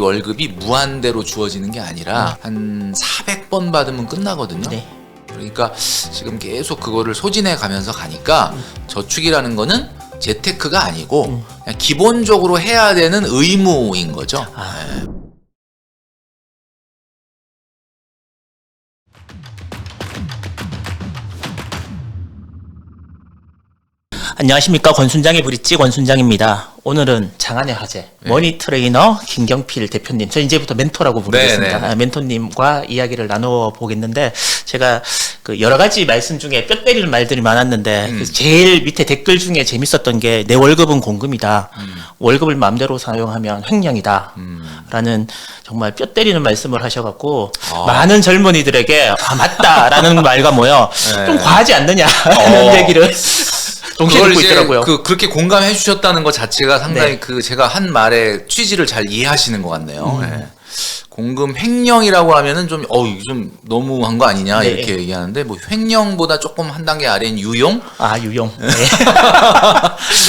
월급이 무한대로 주어지는 게 아니라 한 400번 받으면 끝나거든요. 네. 그러니까 지금 계속 그거를 소진해 가면서 가니까 저축이라는 거는 재테크가 아니고 그냥 기본적으로 해야 되는 의무인 거죠. 네. 안녕하십니까. 권순장의 브릿지 권순장입니다. 오늘은 장안의 화제 머니 트레이너 김경필 대표님, 저 이제부터 멘토라고 부르겠습니다. 네네. 멘토님과 이야기를 나누어 보겠는데, 제가 그 여러 가지 말씀 중에 뼈 때리는 말들이 많았는데 그 제일 밑에 댓글 중에 재밌었던 게 내 월급은 공금이다. 월급을 마음대로 사용하면 횡령이다. 라는 정말 뼈 때리는 말씀을 하셔갖고 많은 젊은이들에게 맞다라는 말과 뭐요, 좀 과하지 않느냐라는 얘기를 동시에 그걸 듣고 이제 있더라고요. 그렇게 공감해 주셨다는 것 자체가 상당히 제가 한 말의 취지를 잘 이해하시는 것 같네요. 네. 공금 횡령이라고 하면은 좀 좀 너무한 거 아니냐 네. 이렇게 얘기하는데, 뭐 횡령보다 조금 한 단계 아래인 유용? 유용. 네.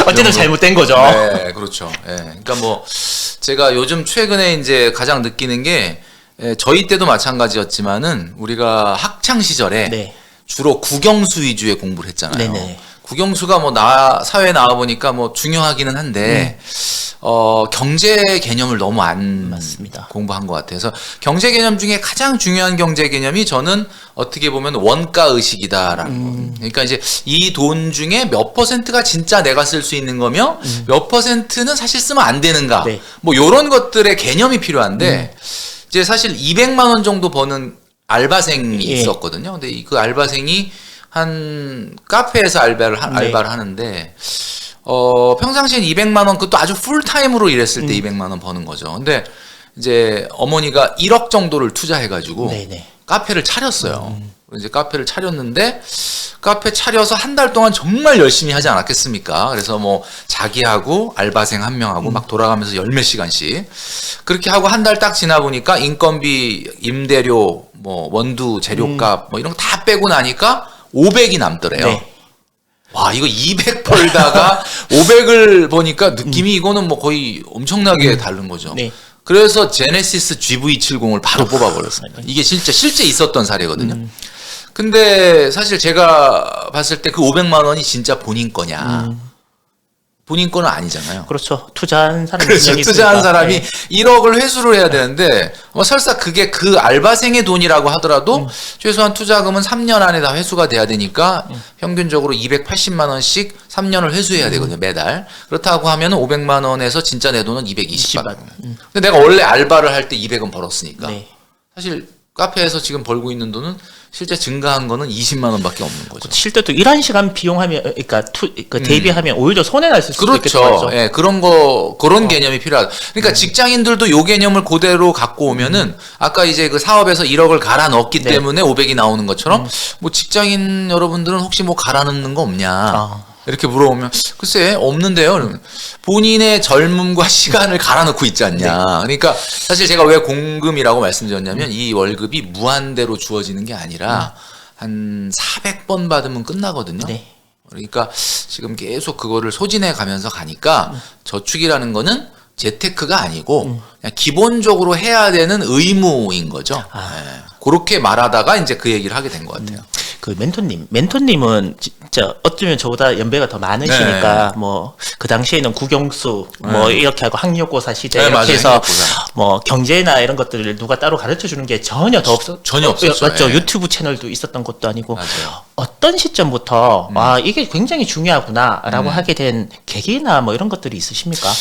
어쨌든 잘못된 거죠. 네, 그렇죠. 예. 그러니까 뭐 제가 요즘 최근에 이제 가장 느끼는 게, 저희 때도 마찬가지였지만은 우리가 학창 시절에 네. 주로 국영수 위주의 공부를 했잖아요. 네네. 국영수가 뭐 사회에 나와 보니까 뭐 중요하기는 한데 경제 개념을 너무 안 맞습니다. 공부한 것 같아요. 그래서 경제 개념 중에 가장 중요한 경제 개념이 저는 어떻게 보면 원가 의식이다라는 거. 그러니까 이제 이 돈 중에 몇 퍼센트가 진짜 내가 쓸 수 있는 거며 몇 퍼센트는 사실 쓰면 안 되는가. 네. 뭐 이런 것들의 개념이 필요한데, 이제 사실 200만 원 정도 버는 알바생이 있었거든요. 근데 그 알바생이 한 카페에서 알바를 하는데, 평상시엔 200만 원, 그것도 아주 풀타임으로 일했을 때 200만 원 버는 거죠. 근데 이제 어머니가 1억 정도를 투자해가지고 네네. 카페를 차렸어요. 이제 카페를 차렸는데, 카페 차려서 한 달 동안 정말 열심히 하지 않았겠습니까? 그래서 뭐 자기하고 알바생 한 명하고 막 돌아가면서 열 몇 시간씩 그렇게 하고 한 달 딱 지나 보니까 인건비, 임대료, 뭐 원두 재료값 뭐 이런 거 다 빼고 나니까 500이 남더래요. 네. 와, 이거 200 벌다가 500을 보니까 느낌이 이거는 뭐 거의 엄청나게 다른 거죠. 네. 그래서 제네시스 GV70을 바로 뽑아버렸습니다. 이게 실제 있었던 사례거든요. 근데 사실 제가 봤을 때 그 500만 원이 진짜 본인 거냐? 본인 거는 아니잖아요. 그렇죠. 투자한 사람이 그렇죠. 분명히 투자한 있으니까. 사람이 네. 1억을 회수를 해야 되는데, 설사 그게 그 알바생의 돈이라고 하더라도 최소한 투자금은 3년 안에 다 회수가 돼야 되니까 평균적으로 280만 원씩 3년을 회수해야 되거든요, 매달. 그렇다고 하면 500만 원에서 진짜 내 돈은 220만 원. 근데 내가 원래 알바를 할 때 200은 벌었으니까. 네. 사실 카페에서 지금 벌고 있는 돈은 실제 증가한 거는 20만 원밖에 없는 거죠. 실제로 일한 시간 비용하면, 그러니까 대비하면 오히려 손해 날 수도 있겠죠. 그렇죠. 예, 그런 개념이 필요하다. 그러니까 직장인들도 요 개념을 그대로 갖고 오면은 아까 이제 그 사업에서 1억을 갈아 넣었기 때문에 500이 나오는 것처럼 뭐 직장인 여러분들은 혹시 뭐 갈아 넣는 거 없냐? 이렇게 물어보면 글쎄 없는데요. 그러면 본인의 젊음과 시간을 갈아 넣고 있지 않냐. 그러니까 사실 제가 왜 공금이라고 말씀드렸냐면 이 월급이 무한대로 주어지는 게 아니라 한 400번 받으면 끝나거든요. 네. 그러니까 지금 계속 그거를 소진해 가면서 가니까 저축이라는 거는 재테크가 아니고 그냥 기본적으로 해야 되는 의무인 거죠. 예. 그렇게 말하다가 이제 그 얘기를 하게 된 것 같아요. 그 멘토님은 진짜 어쩌면 저보다 연배가 더 많으시니까 뭐 그 당시에는 국영수 뭐 이렇게 하고 학력고사 시대 이렇게 맞아요. 해서 학력고사. 뭐 경제나 이런 것들을 누가 따로 가르쳐 주는 게 전혀 전혀 없었죠. 맞죠. 예. 유튜브 채널도 있었던 것도 아니고. 맞아요. 어떤 시점부터 이게 굉장히 중요하구나라고 하게 된 계기나 뭐 이런 것들이 있으십니까?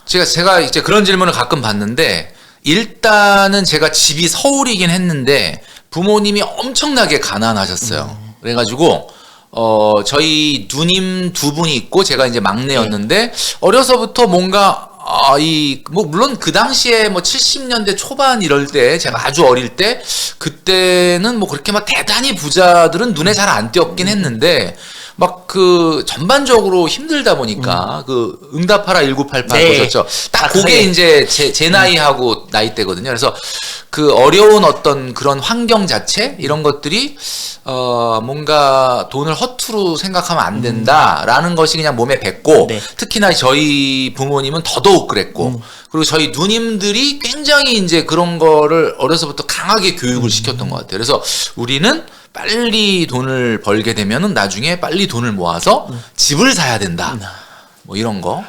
제가 이제 그런 질문을 가끔 받는데, 일단은 제가 집이 서울이긴 했는데 부모님이 엄청나게 가난하셨어요. 그래가지고 저희 누님 두 분이 있고 제가 이제 막내였는데 어려서부터 뭔가 뭐 물론 그 당시에 뭐 70년대 초반 이럴 때 제가 아주 어릴 때 그때는 뭐 그렇게 막 대단히 부자들은 눈에 잘 안 띄었긴 했는데 막 그 전반적으로 힘들다 보니까 그 응답하라 1988 네. 보셨죠? 딱 아, 그게 그래. 이제 제 나이하고 나이대거든요. 그래서 그 어려운 어떤 그런 환경 자체 이런 것들이 뭔가 돈을 허투루 생각하면 안 된다라는 것이 그냥 몸에 뱄고 네. 특히나 저희 부모님은 더더욱 그랬고 그리고 저희 누님들이 굉장히 이제 그런 거를 어려서부터 강하게 교육을 시켰던 것 같아요. 그래서 우리는 빨리 돈을 벌게 되면은 나중에 빨리 돈을 모아서 집을 사야 된다. 뭐 이런 거.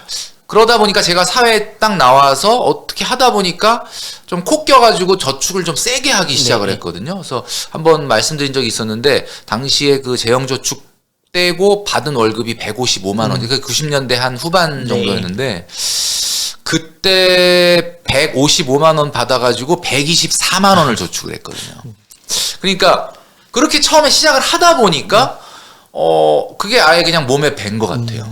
그러다 보니까 제가 사회에 딱 나와서 어떻게 하다 보니까 좀 코 껴가지고 저축을 좀 세게 하기 시작을 했거든요. 그래서 한번 말씀드린 적이 있었는데 당시에 그 재형저축 떼고 받은 월급이 155만 원, 그러니까 90년대 한 후반 정도였는데 그때 155만 원 받아가지고 124만 원을 저축을 했거든요. 그러니까 그렇게 처음에 시작을 하다 보니까 그게 아예 그냥 몸에 밴 것 같아요.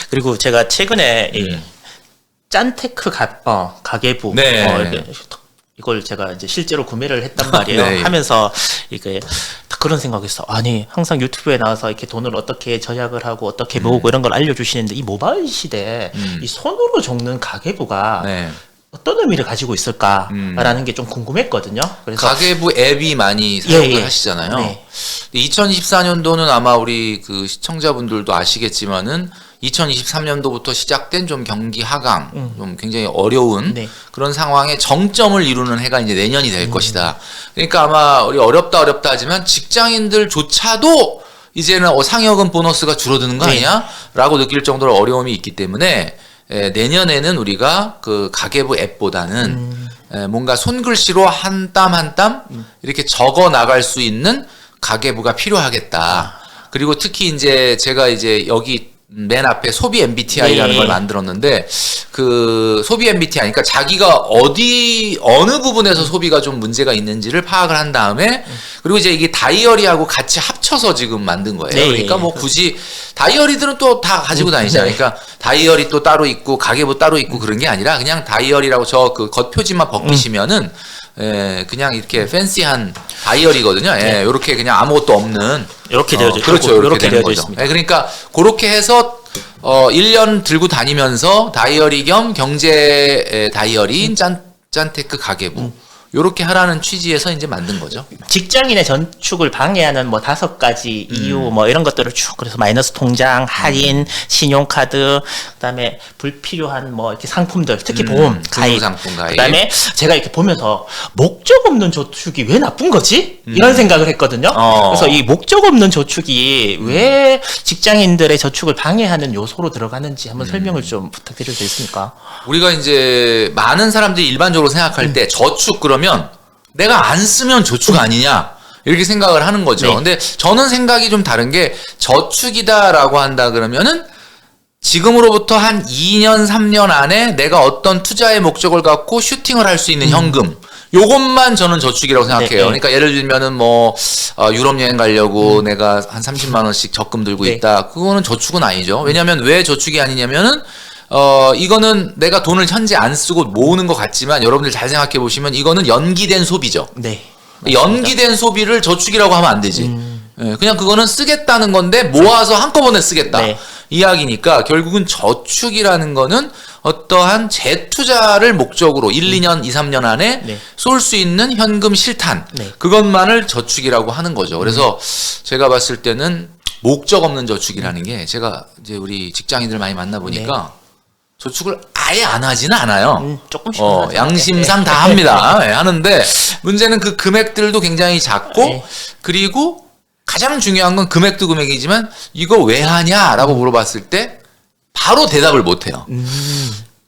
그리고 제가 최근에 이 짠테크 가계부 네. 이걸 제가 이제 실제로 구매를 했단 말이에요. 네. 하면서 이게 딱 그런 생각했어. 아니 항상 유튜브에 나와서 이렇게 돈을 어떻게 절약을 하고 어떻게 모으고 이런 걸 알려주시는데 이 모바일 시대에 이 손으로 적는 가계부가 네. 어떤 의미를 가지고 있을까라는 게 좀 궁금했거든요. 그래서 가계부 앱이 많이 사용을 예. 하시잖아요. 네. 2024년도는 아마 우리 그 시청자분들도 아시겠지만은 2023년도부터 시작된 좀 경기 하강, 좀 굉장히 어려운 네. 그런 상황에 정점을 이루는 해가 이제 내년이 될 것이다. 그러니까 아마 우리 어렵다 하지만 직장인들조차도 이제는 상여금 보너스가 줄어드는 거 네. 아니야? 라고 느낄 정도로 어려움이 있기 때문에 내년에는 우리가 그 가계부 앱보다는 뭔가 손글씨로 한 땀 한 땀 이렇게 적어 나갈 수 있는 가계부가 필요하겠다. 그리고 특히 이제 제가 이제 여기 맨 앞에 소비 MBTI라는 네. 걸 만들었는데 그 소비 MBTI 그러니까 자기가 어느 부분에서 소비가 좀 문제가 있는지를 파악을 한 다음에 그리고 이제 이게 다이어리하고 같이 합쳐서 지금 만든 거예요. 네. 그러니까 뭐 굳이 다이어리들은 또 다 가지고 다니잖아요. 네. 그러니까 다이어리 또 따로 있고 가계부 따로 있고 그런 게 아니라 그냥 다이어리라고 저 그 겉표지만 벗기시면은 그냥 이렇게 팬시한 다이어리거든요. 예, 요렇게 그냥 아무것도 없는 이렇게 되어져 그렇죠. 이렇게 이렇게 되는 되어져 거죠. 있습니다. 예, 그러니까 그렇게 해서 1년 들고 다니면서 다이어리 겸 경제 다이어리인 짠테크 가계부 요렇게 하라는 취지에서 이제 만든 거죠. 직장인의 전축을 방해하는 뭐 5가지 이유 뭐 이런 것들을 쭉 그래서 마이너스 통장, 할인, 신용카드, 그다음에 불필요한 뭐 이렇게 상품들, 특히 보험, 가입, 상품 가입. 그다음에 제가 이렇게 보면서 목적 없는 저축이 왜 나쁜 거지? 이런 생각을 했거든요. 그래서 이 목적 없는 저축이 왜 직장인들의 저축을 방해하는 요소로 들어가는지 한번 설명을 좀 부탁드릴 수 있습니까? 우리가 이제 많은 사람들이 일반적으로 생각할 때 저축 그러면 내가 안 쓰면 저축 아니냐 이렇게 생각을 하는 거죠. 네. 근데 저는 생각이 좀 다른 게 저축이다라고 한다 그러면은 지금으로부터 한 2년 3년 안에 내가 어떤 투자의 목적을 갖고 슈팅을 할 수 있는 현금 요것만 저는 저축이라고 생각해요. 네. 그러니까 예를 들면은 뭐 유럽 여행 가려고 내가 한 30만 원씩 적금 들고 네. 있다. 그거는 저축은 아니죠. 왜냐하면 왜 저축이 아니냐면은 이거는 내가 돈을 현재 안 쓰고 모으는 것 같지만 여러분들 잘 생각해 보시면 이거는 연기된 소비죠. 네. 연기된 소비를 저축이라고 하면 안 되지. 예, 그냥 그거는 쓰겠다는 건데 모아서 한꺼번에 쓰겠다. 네. 이야기니까 결국은 저축이라는 거는 어떠한 재투자를 목적으로 1, 2년, 2, 3년 안에 네. 쏠 수 있는 현금 실탄 네. 그것만을 저축이라고 하는 거죠. 그래서 제가 봤을 때는 목적 없는 저축이라는 게 제가 이제 우리 직장인들 많이 만나 보니까 저축을 아예 안 하지는 않아요. 조금씩 하죠. 양심상 다 합니다. 예, 하는데 문제는 그 금액들도 굉장히 작고 네. 그리고 가장 중요한 건 금액도 금액이지만 이거 왜 하냐라고 물어봤을 때 바로 대답을 못 해요.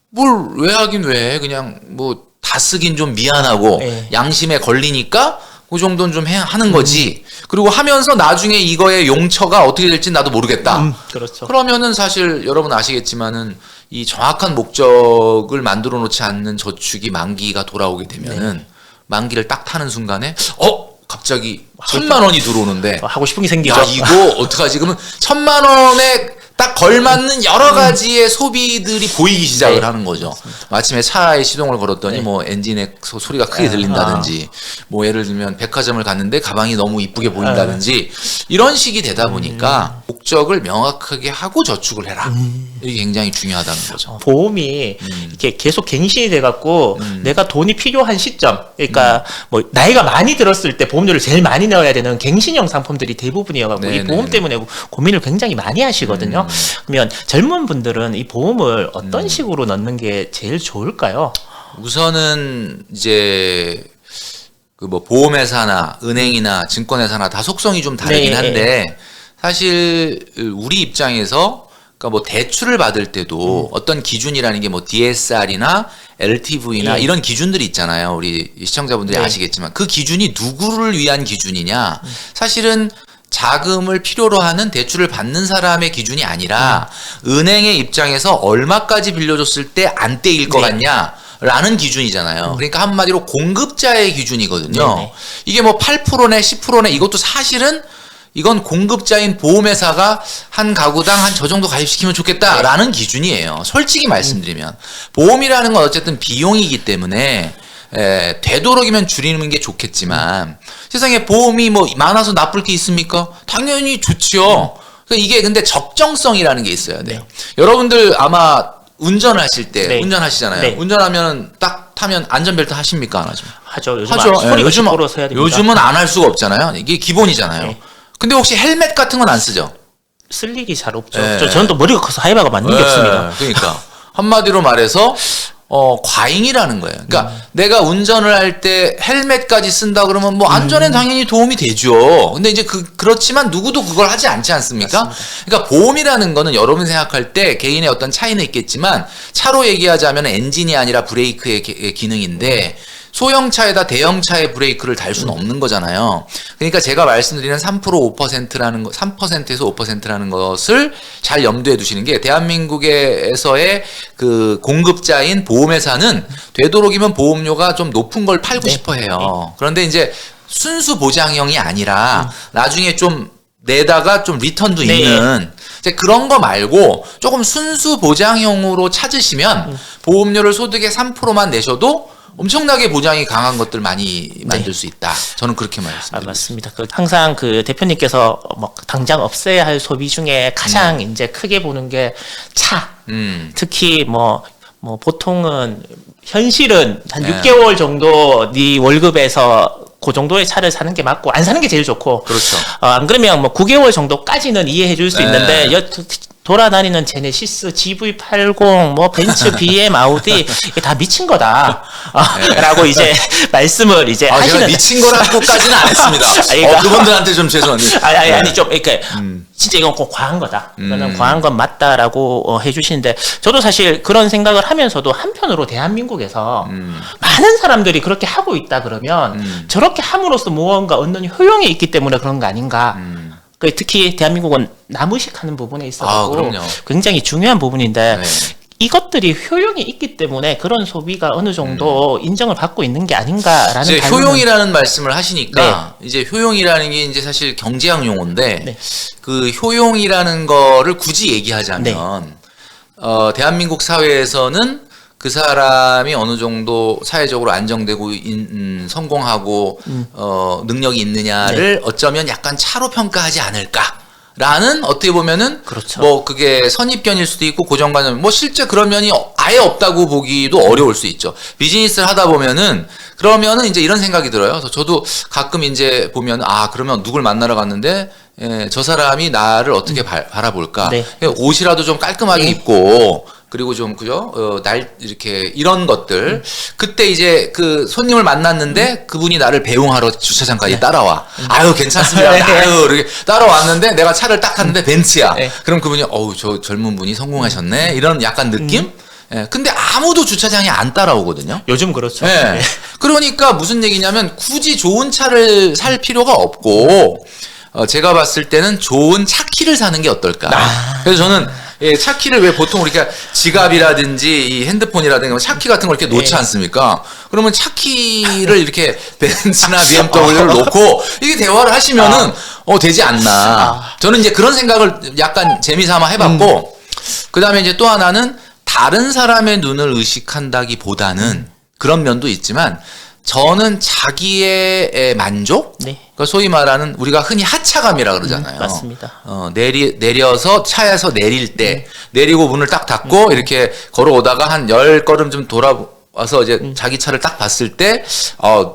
뭘 왜 하긴 왜 그냥 뭐 다 쓰긴 좀 미안하고 네. 양심에 걸리니까 그 정도는 좀 하는 거지. 그리고 하면서 나중에 이거의 용처가 어떻게 될지 나도 모르겠다. 그렇죠. 그러면은 사실 여러분 아시겠지만은 이 정확한 목적을 만들어 놓지 않는 저축이 만기가 돌아오게 되면은 만기를 딱 타는 순간에 갑자기 1,000만 원이 들어오는데 하고 싶은 게 생기죠. 야 이거 어떡하지? 그러면 1,000만 원에 딱 걸맞는 여러 가지의 소비들이 보이기 시작을 네. 하는 거죠. 마침에 차에 시동을 걸었더니 네. 뭐 엔진의 소리가 크게 들린다든지 뭐 예를 들면 백화점을 갔는데 가방이 너무 이쁘게 보인다든지 이런 식이 되다 보니까 목적을 명확하게 하고 저축을 해라. 이게 굉장히 중요하다는 거죠. 보험이 이렇게 계속 갱신이 돼갖고 내가 돈이 필요한 시점, 그러니까 뭐 나이가 많이 들었을 때 보험료를 제일 많이 넣어야 되는 갱신형 상품들이 대부분이어갖고 이 보험 때문에 고민을 굉장히 많이 하시거든요. 그러면 젊은 분들은 이 보험을 어떤 식으로 넣는 게 제일 좋을까요? 우선은 이제 그 뭐 보험회사나 은행이나 증권회사나 다 속성이 좀 다르긴 네. 한데 사실 우리 입장에서 그러니까 뭐 대출을 받을 때도 어떤 기준이라는 게 뭐 DSR이나 LTV나 예. 이런 기준들이 있잖아요. 우리 시청자분들이 네. 아시겠지만 그 기준이 누구를 위한 기준이냐? 사실은 자금을 필요로 하는 대출을 받는 사람의 기준이 아니라 은행의 입장에서 얼마까지 빌려줬을 때 안 떼일 것 네. 같냐? 라는 기준이잖아요. 그러니까 한마디로 공급자의 기준이거든요. 네네. 이게 뭐 8%네 10%네 이것도 사실은 이건 공급자인 보험회사가 한 가구당 한 저 정도 가입시키면 좋겠다라는 기준이에요. 솔직히 말씀드리면 보험이라는 건 어쨌든 비용이기 때문에 되도록이면 줄이는 게 좋겠지만 세상에 보험이 뭐 많아서 나쁠 게 있습니까? 당연히 좋지요. 그러니까 이게 근데 적정성이라는 게 있어야 돼요. 여러분들 아마 운전을 하실 때 네. 운전하시잖아요. 네. 운전하면 딱 타면 안전벨트 하십니까? 안 하죠? 하죠. 요즘 하죠. 소리가 요즘은, 시끄러워 서야 됩니다. 요즘은 안 할 수가 없잖아요. 이게 기본이잖아요. 네. 근데 혹시 헬멧 같은 건 안 쓰죠? 쓸 일이 잘 없죠. 네. 저는 또 머리가 커서 하이바가 맞는 게 네, 없습니다. 그러니까 한마디로 말해서 과잉이라는 거예요. 그러니까 내가 운전을 할 때 헬멧까지 쓴다 그러면 뭐 안전에 당연히 도움이 되죠. 근데 이제 그렇지만 누구도 그걸 하지 않지 않습니까? 맞습니다. 그러니까 보험이라는 거는 여러분 생각할 때 개인의 어떤 차이는 있겠지만 차로 얘기하자면 엔진이 아니라 브레이크의 기능인데 소형차에다 대형차의 브레이크를 달 수는 없는 거잖아요. 그러니까 제가 말씀드리는 3% 5%라는 거, 3%에서 5%라는 것을 잘 염두에 두시는 게 대한민국에서의 그 공급자인 보험회사는 되도록이면 보험료가 좀 높은 걸 팔고 싶어 해요. 그런데 이제 순수 보장형이 아니라 나중에 좀 내다가 좀 리턴도 네. 있는 이제 그런 거 말고 조금 순수 보장형으로 찾으시면 보험료를 소득의 3%만 내셔도 엄청나게 보장이 강한 것들 많이 만들 수 있다. 저는 그렇게 말씀드립니다. 맞습니다. 항상 그 대표님께서 뭐 당장 없애야 할 소비 중에 가장 이제 크게 보는 게 차. 특히 뭐 보통은 현실은 한 네. 6개월 정도 네 월급에서 그 정도의 차를 사는 게 맞고 안 사는 게 제일 좋고. 그렇죠. 안 그러면 뭐 9개월 정도까지는 이해해 줄 수 네. 있는데 돌아다니는 제네시스, GV80, 뭐 벤츠, BM, 아우디 이게 다 미친 거다. 라고 이제 말씀을 이제 제가 하시는. 미친 거라고까지는 안 했습니다. 그러니까. 그분들한테 좀 죄송합니다. 아니 좀 이렇게 진짜 이건 꼭 과한 거다. 이거는 과한 건 맞다라고 해주시는데 저도 사실 그런 생각을 하면서도 한편으로 대한민국에서 많은 사람들이 그렇게 하고 있다 그러면 저렇게 함으로써 무언가 얻는 효용이 있기 때문에 그런 거 아닌가. 특히 대한민국은 나무식하는 부분에 있어서 그럼요. 굉장히 중요한 부분인데 네. 이것들이 효용이 있기 때문에 그런 소비가 어느 정도 인정을 받고 있는 게 아닌가라는 이제 반응은- 효용이라는 말씀을 하시니까 이제 효용이라는 게 이제 사실 경제학 용어인데 네. 그 효용이라는 거를 굳이 얘기하자면 대한민국 사회에서는 그 사람이 어느 정도 사회적으로 안정되고 성공하고 능력이 있느냐를 어쩌면 약간 차로 평가하지 않을까라는 어떻게 보면은 그렇죠. 뭐 그게 선입견일 수도 있고 고정관념 뭐 실제 그런 면이 아예 없다고 보기도 어려울 수 있죠. 비즈니스를 하다 보면은 그러면은 이제 이런 생각이 들어요. 그래서 저도 가끔 이제 보면 그러면 누굴 만나러 갔는데 저 사람이 나를 어떻게 바라볼까? 네. 옷이라도 좀 깔끔하게 입고 그리고 좀 그죠? 이렇게 이런 것들 그때 이제 그 손님을 만났는데 그분이 나를 배웅하러 주차장까지 따라와. 아유 괜찮습니다. 아유 이렇게 따라왔는데 내가 차를 딱 탔는데 벤츠야. 네. 그럼 그분이 저 젊은 분이 성공하셨네 이런 약간 느낌? 근데 아무도 주차장에 안 따라오거든요. 요즘 그렇죠. 네. 그러니까 무슨 얘기냐면 굳이 좋은 차를 살 필요가 없고 제가 봤을 때는 좋은 차 키를 사는 게 어떨까. 그래서 저는 예, 차키를 왜 보통 우리가 지갑이라든지 이 핸드폰이라든지 차키 같은 걸 이렇게 놓지 않습니까? 그러면 차키를 이렇게 벤츠나 BMW를 놓고 이게 대화를 하시면은 되지 않나. 저는 이제 그런 생각을 약간 재미삼아 해봤고 그다음에 이제 또 하나는 다른 사람의 눈을 의식한다기보다는 그런 면도 있지만 저는 자기의 만족? 네. 그러니까 소위 말하는 우리가 흔히 하차감이라 그러잖아요. 맞습니다. 내려서 차에서 내릴 때 내리고 문을 딱 닫고 이렇게 걸어오다가 한 10걸음 좀 돌아와서 이제 자기 차를 딱 봤을 때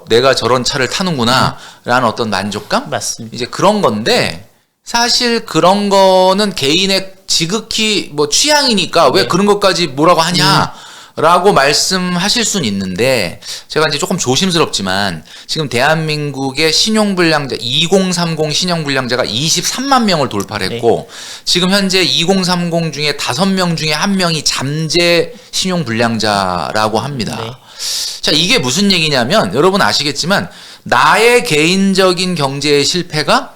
내가 저런 차를 타는구나 라는 어떤 만족감? 맞습니다. 이제 그런 건데 사실 그런 거는 개인의 지극히 뭐 취향이니까 왜 그런 것까지 뭐라고 하냐 라고 말씀하실 수는 있는데 제가 이제 조금 조심스럽지만 지금 대한민국의 신용불량자 2030 신용불량자가 23만 명을 돌파를 했고 지금 현재 2030 중에 5명 중에 1명이 잠재 신용불량자라고 합니다. 자, 이게 무슨 얘기냐면 여러분 아시겠지만 나의 개인적인 경제의 실패가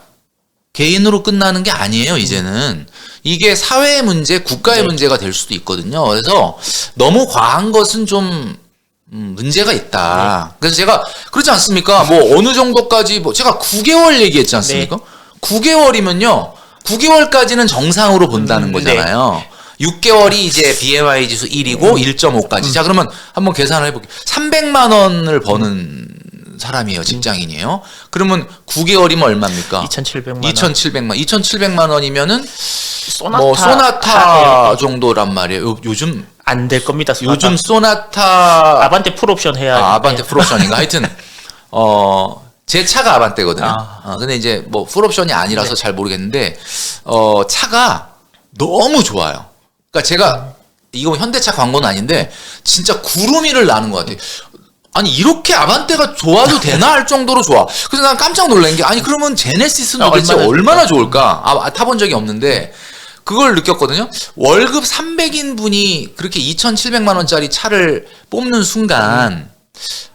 개인으로 끝나는 게 아니에요, 이제는. 이게 사회의 문제, 국가의 문제가 될 수도 있거든요. 그래서 너무 과한 것은 좀 문제가 있다. 그래서 제가 그렇지 않습니까? 뭐 어느 정도까지 제가 9개월 얘기했지 않습니까? 9개월이면요. 9개월까지는 정상으로 본다는 거잖아요. 6개월이 이제 BMI 지수 1이고 1.5까지. 자, 그러면 한번 계산을 해볼게요. 300만 원을 버는 사람이에요. 직장인이에요. 그러면 9개월이면 얼마입니까? 2,700만 원. 2,700만 원이면은 소나타, 뭐 소나타 정도란 말이에요. 요즘 안 될 겁니다. 소나타. 요즘 소나타 아반떼 풀옵션 해야 아반떼 풀옵션인가? 하여튼 제 차가 아반떼거든요. 근데 이제 뭐 풀옵션이 아니라서 잘 모르겠는데 차가 너무 좋아요. 그러니까 제가 이거 현대차 광고는 아닌데 진짜 구름이를 나는 것 같아요. 아니 이렇게 아반떼가 좋아도 되나 할 정도로 좋아. 그래서 난 깜짝 놀란 게 아니 그러면 제네시스는 도대체 얼마나 좋을까? 타본 적이 없는데 그걸 느꼈거든요. 월급 300인 분이 그렇게 2,700만 원짜리 차를 뽑는 순간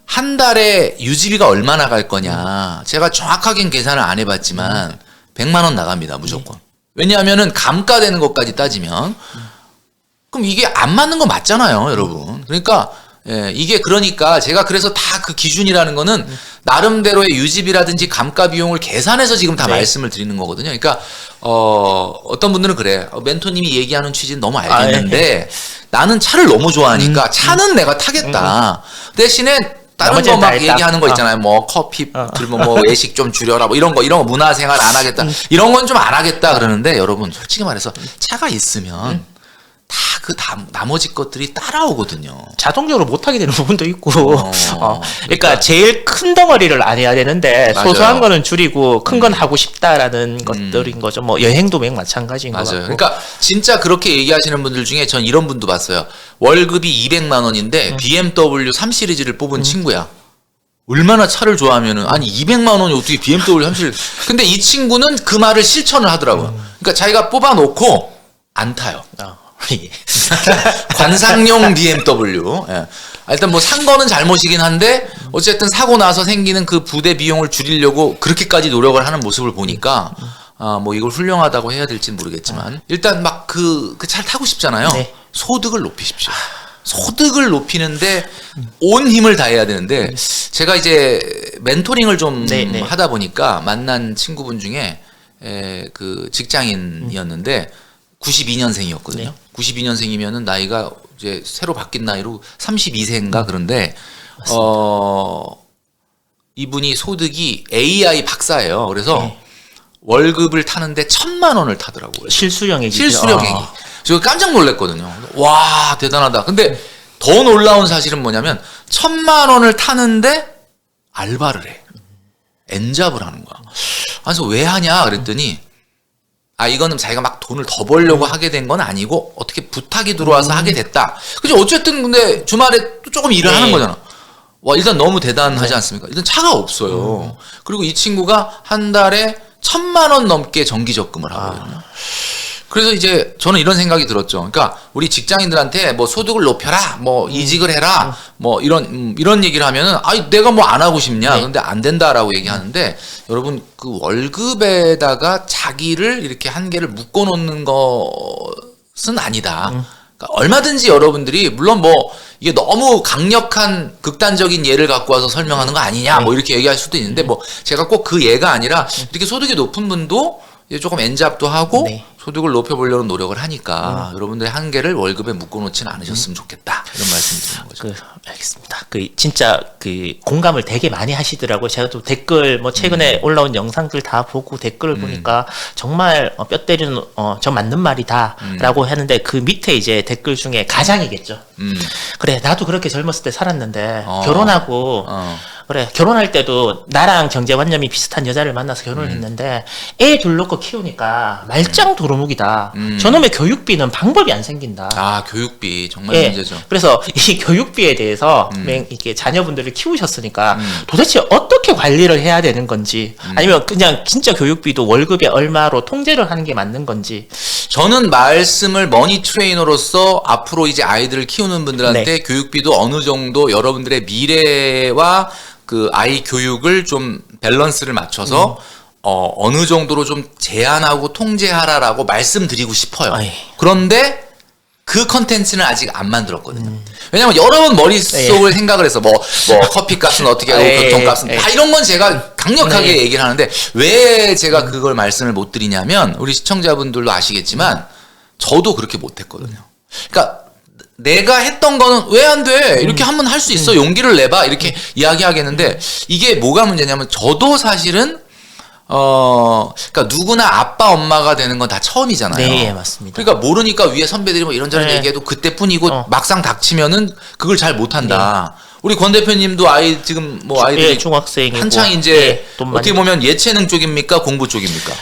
한 달에 유지비가 얼마나 갈 거냐. 제가 정확하게는 계산을 안 해봤지만 100만 원 나갑니다. 무조건. 왜냐하면은 감가되는 것까지 따지면 그럼 이게 안 맞는 거 맞잖아요, 여러분. 그러니까 이게 그러니까 제가 그래서 다 그 기준이라는 거는 나름대로의 유지비라든지 감가 비용을 계산해서 지금 다 말씀을 드리는 거거든요. 그러니까 어떤 분들은 그래. 멘토님이 얘기하는 취지는 너무 알겠는데 나는 차를 너무 좋아하니까 차는 내가 타겠다. 대신에 다른 거 막 얘기하는 거 있잖아요. 뭐 커피 들면 뭐 외식 좀 줄여라. 뭐 이런 거 문화생활 안 하겠다. 이런 건 좀 안 하겠다 그러는데 여러분 솔직히 말해서 차가 있으면 다 나머지 것들이 따라오거든요. 자동적으로 못하게 되는 부분도 있고. 그러니까 제일 큰 덩어리를 안 해야 되는데 맞아요. 소소한 거는 줄이고 큰 건 하고 싶다라는 것들인 거죠. 뭐 여행도 마찬가지인 것 맞아요. 같고. 그러니까 진짜 그렇게 얘기하시는 분들 중에 전 이런 분도 봤어요. 월급이 200만 원인데 BMW 3 시리즈를 뽑은 친구야. 얼마나 차를 좋아하면은 아니 200만 원이 어떻게 BMW 3 시리즈. 근데 이 친구는 그 말을 실천을 하더라고요. 그러니까 자기가 뽑아놓고 안 타요. 관상용 BMW. 예. 일단 뭐 산 거는 잘못이긴 한데 어쨌든 사고 나서 생기는 그 부대 비용을 줄이려고 그렇게까지 노력을 하는 모습을 보니까 뭐 이걸 훌륭하다고 해야 될지는 모르겠지만 일단 막 그 차를 타고 싶잖아요. 소득을 높이십시오. 소득을 높이는데 온 힘을 다해야 되는데 제가 이제 멘토링을 좀 하다 보니까 만난 친구분 중에 그 직장인이었는데 92년생이었거든요. 92년생이면은 나이가 이제 새로 바뀐 나이로 32세인가 그런데 이분이 소득이 AI 박사예요. 그래서 월급을 타는데 1,000만 원을 타더라고요. 실수령액이. 실수령액이. 제가 깜짝 놀랐거든요. 와 대단하다. 근데 더 놀라운 사실은 뭐냐면 1,000만 원을 타는데 알바를 해. 엔잡을 하는 거야. 그래서 왜 하냐 그랬더니 이거는 자기가 막 돈을 더 벌려고 하게 된 건 아니고 어떻게 부탁이 들어와서 하게 됐다. 그죠? 어쨌든 근데 주말에 또 조금 일을 하는 거잖아. 와 일단 너무 대단하지 않습니까? 일단 차가 없어요. 그리고 이 친구가 한 달에 1,000만 원 넘게 정기 적금을 하거든요. 그래서 이제 저는 이런 생각이 들었죠. 그러니까 우리 직장인들한테 뭐 소득을 높여라, 뭐 이직을 해라, 뭐 이런 얘기를 하면은 내가 뭐 안 하고 싶냐? 그런데 안 된다라고 얘기하는데 여러분 그 월급에다가 자기를 이렇게 한계를 묶어 놓는 아니다. 그러니까 얼마든지 여러분들이 물론 뭐 이게 너무 강력한 극단적인 예를 갖고 와서 설명하는 거 아니냐 뭐 이렇게 얘기할 수도 있는데 뭐 제가 꼭 그 예가 아니라 이렇게 소득이 높은 분도 이제 조금 엔잡도 하고 네. 소득을 높여보려는 노력을 하니까 여러분들의 한계를 월급에 묶어놓지는 않으셨으면 좋겠다 이런 말씀 드리는 거죠. 알겠습니다. 진짜 공감을 되게 많이 하시더라고요. 제가 또 댓글 뭐 최근에 올라온 영상들 다 보고 댓글을 보니까 정말 뼈 때리는 저 맞는 말이다라고 하는데 그 밑에 이제 댓글 중에 가장이겠죠. 그래 나도 그렇게 젊었을 때 살았는데 결혼하고 그래 결혼할 때도 나랑 경제관념이 비슷한 여자를 만나서 결혼을 했는데 애 둘 놓고 키우니까 말짱 도루묵이다. 저놈의 교육비는 방법이 안 생긴다. 아 교육비 정말 예, 문제죠. 그래서 이 교육비에 대해서 이렇게 자녀분들을 키우셨으니까 도대체 어떻게 관리를 해야 되는 건지 아니면 그냥 진짜 교육비도 월급의 얼마로 통제를 하는 게 맞는 건지. 저는 말씀을 머니 트레이너로서 앞으로 이제 아이들을 키우는 분들한테 네. 교육비도 어느 정도 여러분들의 미래와 그 아이 교육을 좀 밸런스를 맞춰서 어느 정도로 좀 제한하고 통제하라라고 말씀드리고 싶어요. 아이. 그런데 그 컨텐츠는 아직 안 만들었거든요. 왜냐면 여러 번 머릿속을 생각을 해서 뭐 커피값은 어떻게 하고 교통값은 다 이런 건 제가 강력하게 얘기를 하는데 왜 제가 그걸 말씀을 못 드리냐면 우리 시청자분들도 아시겠지만 저도 그렇게 못 했거든요. 그러니까 내가 했던 거는 왜 안 돼? 이렇게 한번 할 수 있어. 용기를 내봐. 이렇게 이야기하겠는데 이게 뭐가 문제냐면 저도 사실은 그러니까 누구나 아빠 엄마가 되는 건 다 처음이잖아요. 네, 맞습니다. 그러니까 모르니까 위에 선배들이 뭐 이런저런 네. 얘기해도 그때뿐이고 막상 닥치면은 그걸 잘 못한다. 우리 권 대표님도 아이 지금 뭐 아이들이 예, 중학생이고 한창 이제 돈 많이 어떻게 보면 예체능 쪽입니까? 공부 쪽입니까?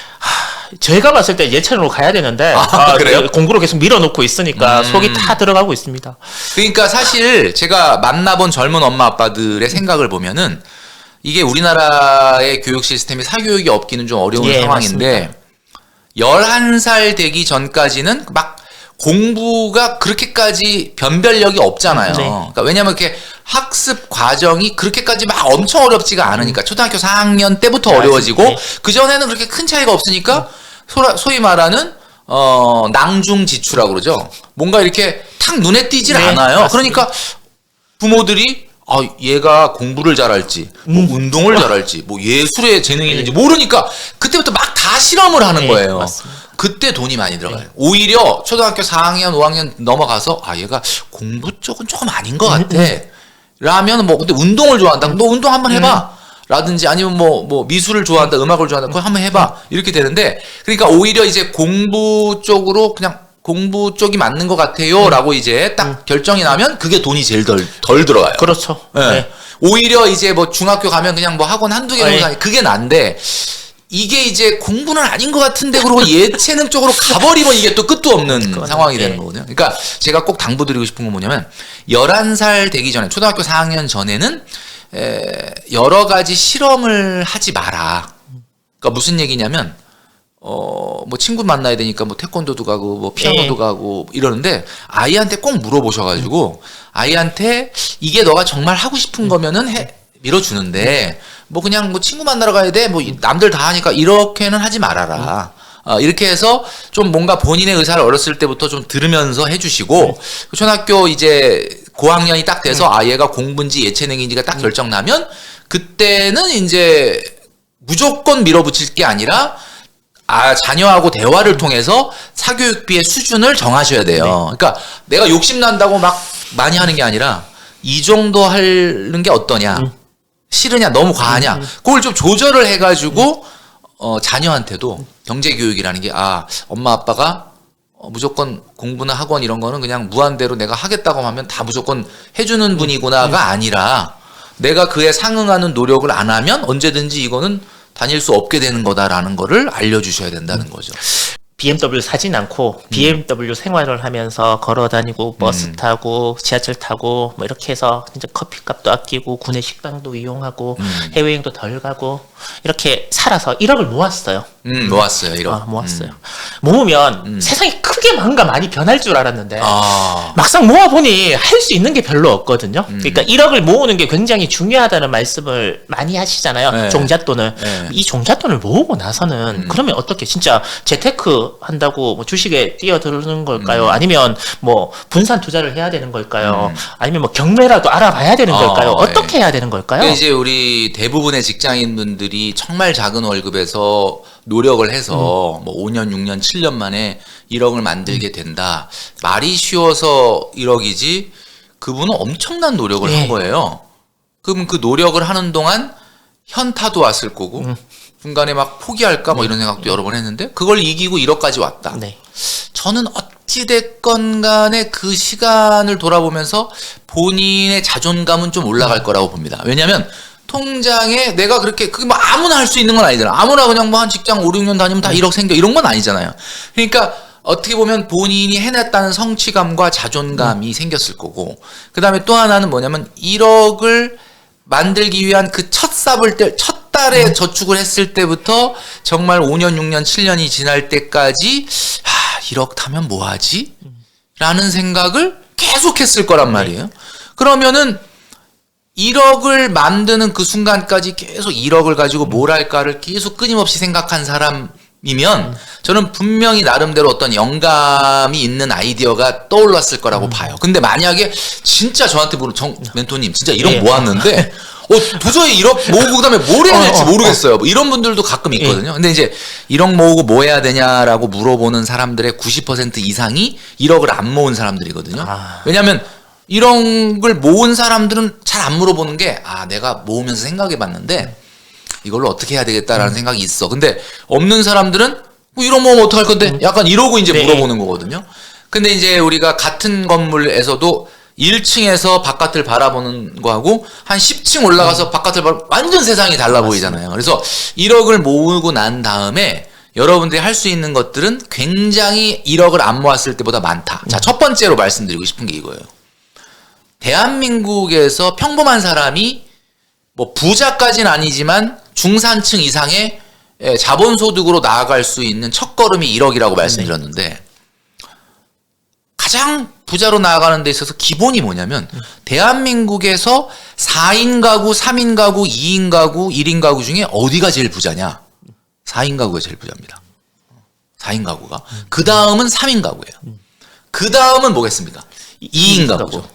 제가 봤을 때 예체능으로 가야 되는데 그래요? 공부로 계속 밀어놓고 있으니까 속이 다 들어가고 있습니다. 그러니까 사실 제가 만나본 젊은 엄마 아빠들의 생각을 보면은 이게 우리나라의 교육 시스템이 사교육이 없기는 좀 어려운 예, 상황인데 11살 되기 전까지는 막 공부가 그렇게까지 변별력이 없잖아요. 네. 그러니까 왜냐면 이렇게 학습 과정이 그렇게까지 막 엄청 어렵지가 않으니까 초등학교 4학년 때부터 어려워지고 네. 그전에는 그렇게 큰 차이가 없으니까 소위 말하는 낭중지추라고 그러죠. 뭔가 이렇게 탁 눈에 띄질 네, 않아요. 맞습니다. 그러니까 부모들이 얘가 공부를 잘할지, 뭐 운동을 잘할지, 뭐 예술에 재능이 있는지 모르니까 그때부터 막 다 실험을 하는 네, 거예요. 맞습니다. 그때 돈이 많이 들어가요. 오히려 초등학교 4학년, 5학년 넘어가서 얘가 공부 쪽은 조금 아닌 것 같아. 라면 뭐 근데 운동을 좋아한다. 너 운동 한번 해봐. 라든지 아니면 뭐 미술을 좋아한다, 음악을 좋아한다. 그거 한번 해봐. 이렇게 되는데 그러니까 오히려 이제 공부 쪽으로 그냥 공부 쪽이 맞는 것 같아요. 라고 이제 딱 결정이 나면 그게 돈이 제일 덜 들어가요. 그렇죠. 네. 네. 오히려 이제 뭐 중학교 가면 그냥 뭐 학원 한두 개 정도 네. 다니 그게 난데 이게 이제 공부는 아닌 것 같은데 그러고 예체능 쪽으로 가버리면 이게 또 끝도 없는 상황이 되는 거거든요. 그러니까 제가 꼭 당부드리고 싶은 건 뭐냐면 11살 되기 전에 초등학교 4학년 전에는 여러 가지 실험을 하지 마라. 그러니까 무슨 얘기냐면 뭐 친구 만나야 되니까 뭐 태권도도 가고 뭐 피아노도 가고 이러는데 아이한테 꼭 물어보셔가지고 아이한테 이게 너가 정말 하고 싶은 거면은 밀어주는데 뭐 그냥 뭐 친구 만나러 가야 돼 뭐 남들 다 하니까 이렇게는 하지 말아라. 이렇게 해서 좀 뭔가 본인의 의사를 어렸을 때부터 좀 들으면서 해주시고 초등학교 이제 고학년이 딱 돼서 얘가 공부인지 예체능인지가 딱 결정나면 그때는 이제 무조건 밀어붙일 게 아니라 자녀하고 대화를 통해서 사교육비의 수준을 정하셔야 돼요. 그러니까 내가 욕심 난다고 막 많이 하는 게 아니라 이 정도 하는 게 어떠냐? 싫으냐? 너무 과하냐? 그걸 좀 조절을 해가지고 자녀한테도 경제교육이라는 게 엄마 아빠가 무조건 공부나 학원 이런 거는 그냥 무한대로 내가 하겠다고 하면 다 무조건 해주는 분이구나가 아니라 내가 그에 상응하는 노력을 안 하면 언제든지 이거는 다닐 수 없게 되는 거다라는 거를 알려주셔야 된다는 거죠. BMW 사진 않고 BMW 생활을 하면서 걸어 다니고 버스 타고 지하철 타고 뭐 이렇게 해서 진짜 커피값도 아끼고 구내 식당도 이용하고 해외여행도 덜 가고 이렇게 살아서 1억을 모았어요. 모았어요. 1억. 모았어요. 모으면 세상에 크게 뭔가 많이 변할 줄 알았는데 아. 막상 모아보니 할 수 있는 게 별로 없거든요. 그러니까 1억을 모으는 게 굉장히 중요하다는 말씀을 많이 하시잖아요. 네. 종잣돈을. 네. 이 종잣돈을 모으고 나서는 그러면 어떻게 진짜 재테크 한다고 뭐 주식에 뛰어드는 걸까요? 아니면 뭐 분산 투자를 해야 되는 걸까요? 아니면 뭐 경매라도 알아봐야 되는 걸까요? 어떻게 해야 되는 걸까요? 근데 이제 우리 대부분의 직장인분들이 정말 작은 월급에서 노력을 해서 뭐 5년, 6년, 7년 만에 1억을 만들게 된다. 말이 쉬워서 1억이지 그분은 엄청난 노력을 예. 한 거예요. 그럼 그 노력을 하는 동안 현타도 왔을 거고 중간에 막 포기할까 뭐 이런 생각도 여러 번 했는데 그걸 이기고 1억까지 왔다. 네. 저는 어찌됐건 간에 그 시간을 돌아보면서 본인의 자존감은 좀 올라갈 거라고 봅니다. 왜냐하면 통장에 내가 그렇게 그게 뭐 아무나 할 수 있는 건 아니잖아. 아무나 그냥 뭐 한 직장 5, 6년 다니면 다 1억 생겨 이런 건 아니잖아요. 그러니까 어떻게 보면 본인이 해냈다는 성취감과 자존감이 생겼을 거고 그 다음에 또 하나는 뭐냐면 1억을 만들기 위한 그 첫 달에 저축을 했을 때부터 정말 5년, 6년, 7년이 지날 때까지 1억 타면 뭐하지? 라는 생각을 계속 했을 거란 말이에요. 그러면은 1억을 만드는 그 순간까지 계속 1억을 가지고 뭘 할까를 계속 끊임없이 생각한 사람이면 저는 분명히 나름대로 어떤 영감이 있는 아이디어가 떠올랐을 거라고 봐요. 근데 만약에 진짜 저한테 멘토님 진짜 1억 예. 모았는데 도저히 1억 모으고 그다음에 뭘 해야 될지 모르겠어요. 뭐 이런 분들도 가끔 있거든요. 근데 이제 1억 모으고 뭐 해야 되냐라고 물어보는 사람들의 90% 이상이 1억을 안 모은 사람들이거든요. 왜냐하면 1억을 모은 사람들은 잘 안 물어보는 게 내가 모으면서 생각해 봤는데 이걸로 어떻게 해야 되겠다라는 생각이 있어. 근데 없는 사람들은 뭐 1억 모으면 어떡할 건데? 약간 이러고 이제 네. 물어보는 거거든요. 근데 이제 우리가 같은 건물에서도 1층에서 바깥을 바라보는 거하고 한 10층 올라가서 바깥을 완전 세상이 달라 보이잖아요. 그래서 1억을 모으고 난 다음에 여러분들이 할 수 있는 것들은 굉장히 1억을 안 모았을 때보다 많다. 자, 첫 번째로 말씀드리고 싶은 게 이거예요. 대한민국에서 평범한 사람이 뭐 부자까지는 아니지만 중산층 이상의 자본소득으로 나아갈 수 있는 첫걸음이 1억이라고 말씀드렸는데 가장 부자로 나아가는 데 있어서 기본이 뭐냐면 대한민국에서 4인 가구, 3인 가구, 2인 가구, 1인 가구 중에 어디가 제일 부자냐? 4인 가구가 제일 부자입니다. 4인 가구가. 그 다음은 3인 가구예요. 그 다음은 뭐겠습니까? 2인 가구죠.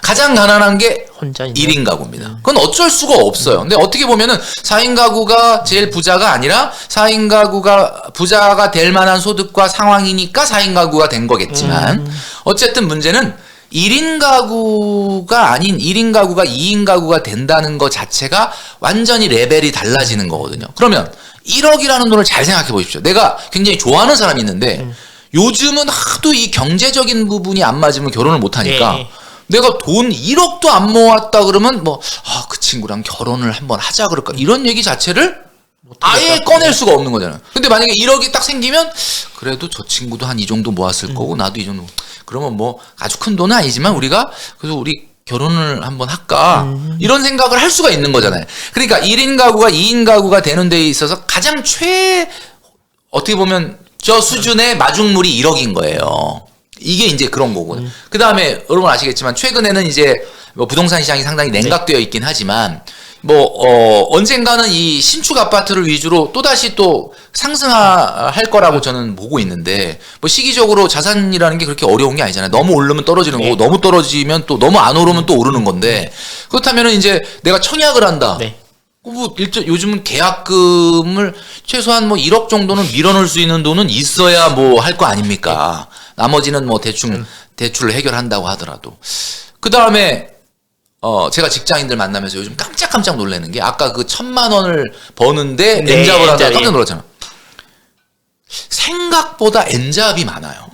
가장 가난한 게 혼자 있는 1인 가구입니다. 그건 어쩔 수가 없어요. 근데 어떻게 보면은 4인 가구가 제일 부자가 아니라 4인 가구가 부자가 될 만한 소득과 상황이니까 4인 가구가 된 거겠지만 어쨌든 문제는 1인 가구가 아닌 1인 가구가 2인 가구가 된다는 것 자체가 완전히 레벨이 달라지는 거거든요. 그러면 1억이라는 돈을 잘 생각해 보십시오. 내가 굉장히 좋아하는 사람이 있는데 요즘은 하도 이 경제적인 부분이 안 맞으면 결혼을 못 하니까 네. 내가 돈 1억도 안 모았다 그러면 그 친구랑 결혼을 한번 하자 그럴까 이런 얘기 자체를 아예 꺼낼 수가 없는 거잖아요. 근데 만약에 1억이 딱 생기면 그래도 저 친구도 한 이 정도 모았을 거고 나도 이 정도 그러면 뭐 아주 큰 돈은 아니지만 우리가 그래서 우리 결혼을 한번 할까 이런 생각을 할 수가 있는 거잖아요. 그러니까 1인 가구가 2인 가구가 되는 데 있어서 가장 어떻게 보면 저 수준의 마중물이 1억인 거예요. 이게 이제 그런 거고. 그 다음에 여러분 아시겠지만 최근에는 이제 뭐 부동산 시장이 상당히 냉각되어 있긴 하지만 언젠가는 이 신축 아파트를 위주로 또다시 또 상승할 거라고 저는 보고 있는데 뭐 시기적으로 자산이라는 게 그렇게 어려운 게 아니잖아요. 너무 오르면 떨어지는 거고 너무 떨어지면 또 너무 안 오르면 또 오르는 건데 그렇다면은 이제 내가 청약을 한다. 네. 요즘은 계약금을 최소한 뭐 1억 정도는 밀어넣을 수 있는 돈은 있어야 뭐 할 거 아닙니까? 나머지는 뭐 대출을 해결한다고 하더라도. 그 다음에, 제가 직장인들 만나면서 요즘 깜짝 놀라는 게 아까 그 1,000만 원을 버는데 네, 엔잡을 하다가 엔잡이. 깜짝 놀랐잖아. 생각보다 엔잡이 많아요.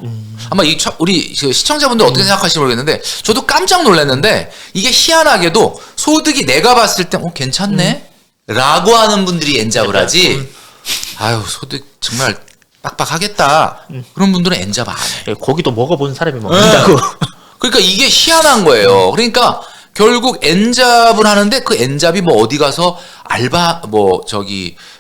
아마 우리 시청자분들 어떻게 생각하실지 모르겠는데 저도 깜짝 놀랐는데 이게 희한하게도 소득이 내가 봤을 때 괜찮네? 라고 하는 분들이 엔잡을 하지 아유 소득 정말 빡빡하겠다 그런 분들은 엔잡 안 해. 고기도 먹어본 사람이 먹는다고. 그러니까 이게 희한한 거예요. 그러니까 결국 엔잡을 하는데 그 엔잡이 뭐 어디 가서 알바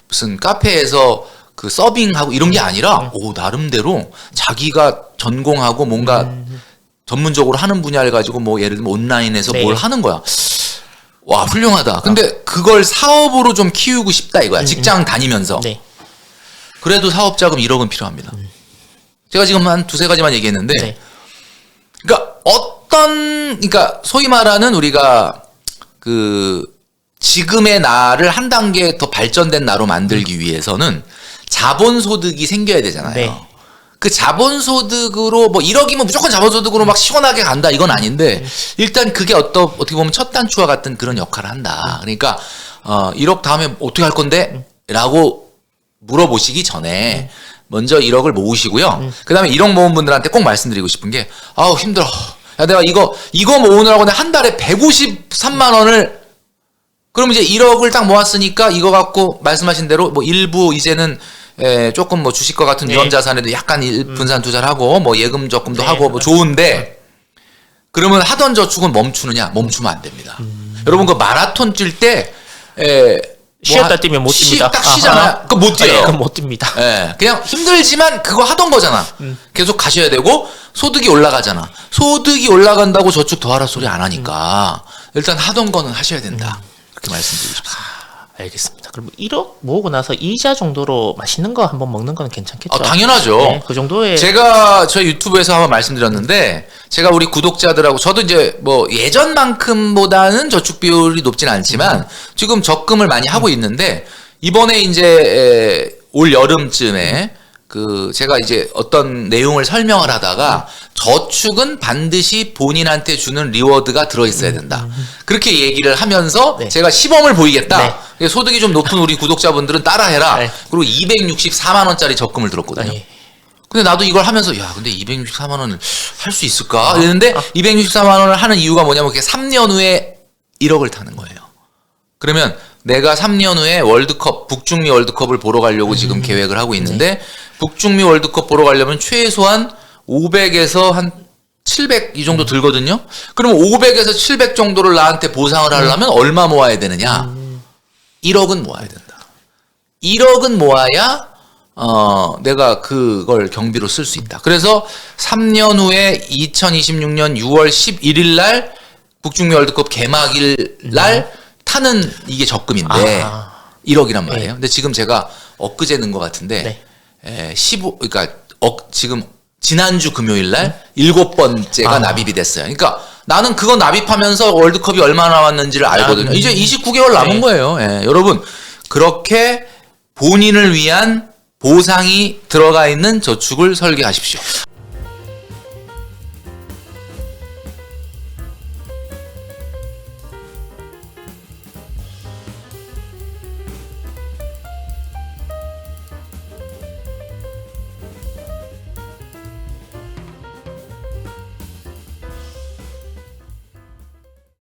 무슨 카페에서 그 서빙하고 이런 게 아니라 오 나름대로 자기가 전공하고 뭔가 전문적으로 하는 분야를 가지고 뭐 예를 들면 온라인에서 네. 뭘 하는 거야. 와 훌륭하다. 근데 그걸 사업으로 좀 키우고 싶다 이거야. 직장 다니면서. 네. 그래도 사업 자금 1억은 필요합니다. 제가 지금 한 두세 가지만 얘기했는데 네. 그러니까 그러니까 소위 말하는 우리가 그 지금의 나를 한 단계 더 발전된 나로 만들기 위해서는 자본소득이 생겨야 되잖아요. 네. 그 자본소득으로 뭐 1억이면 무조건 자본소득으로 막 시원하게 간다 이건 아닌데 일단 그게 어떻게 보면 첫 단추와 같은 그런 역할을 한다. 그러니까 1억 다음에 어떻게 할 건데? 라고 물어보시기 전에 먼저 1억을 모으시고요. 그다음에 1억 모은 분들한테 꼭 말씀드리고 싶은 게 아우 힘들어. 야 내가 이거 모으느라고 내가 한 달에 153만 원을 그럼 이제 1억을 딱 모았으니까 이거 갖고 말씀하신 대로 뭐 일부 이제는 조금 뭐 주식과 같은 네. 위험 자산에도 약간 분산 투자를 하고 뭐 예금 적금도 네. 하고 뭐 좋은데 그러면 하던 저축은 멈추느냐? 멈추면 안 됩니다. 여러분 그 마라톤 뛸 때 쉬었다 뛰면 못 뜁니다. 딱 쉬잖아요. 그거 못 뛰어요. 그건 못 뜁니다. 예, 그냥 힘들지만 그거 하던 거잖아. 계속 가셔야 되고 소득이 올라가잖아. 소득이 올라간다고 저축 더 하라 소리 안 하니까 일단 하던 거는 하셔야 된다. 그렇게 말씀드리고 싶습니다. 알겠습니다. 그럼 1억 모으고 나서 이자 정도로 맛있는 거 한번 먹는 건 괜찮겠죠? 당연하죠. 네, 그 정도의 제가 저희 유튜브에서 한번 말씀드렸는데 제가 우리 구독자들하고 저도 이제 뭐 예전만큼보다는 저축 비율이 높진 않지만 지금 적금을 많이 하고 있는데 이번에 이제 올 여름쯤에 그 제가 이제 어떤 내용을 설명을 하다가 저축은 반드시 본인한테 주는 리워드가 들어있어야 된다. 그렇게 얘기를 하면서 네. 제가 시범을 보이겠다. 네. 그래서 소득이 좀 높은 우리 구독자분들은 따라해라. 네. 그리고 264만 원짜리 적금을 들었거든요. 네. 근데 나도 이걸 하면서 야 근데 264만 원을 할 수 있을까? 이랬는데 264만 원을 하는 이유가 뭐냐면 그게 3년 후에 1억을 타는 거예요. 그러면 내가 3년 후에 월드컵 북중미 월드컵을 보러 가려고 지금 계획을 하고 있는데 북중미 월드컵 보러 가려면 최소한 500에서 한 700 이 정도 들거든요. 그러면 500에서 700 정도를 나한테 보상을 하려면 얼마 모아야 되느냐? 1억은 모아야 된다. 1억은 모아야 내가 그걸 경비로 쓸 수 있다. 그래서 3년 후에 2026년 6월 11일 날 북중미 월드컵 개막일 날 타는 이게 적금인데 1억이란 말이에요. 근데 지금 제가 엊그제 넣은 것 같은데 15 그러니까 지금 지난주 금요일 날 7번째가 납입이 됐어요. 그러니까 나는 그거 납입하면서 월드컵이 얼마나 남았는지를 알거든요. 이제 29개월 남은 거예요. 예, 여러분 그렇게 본인을 위한 보상이 들어가 있는 저축을 설계하십시오.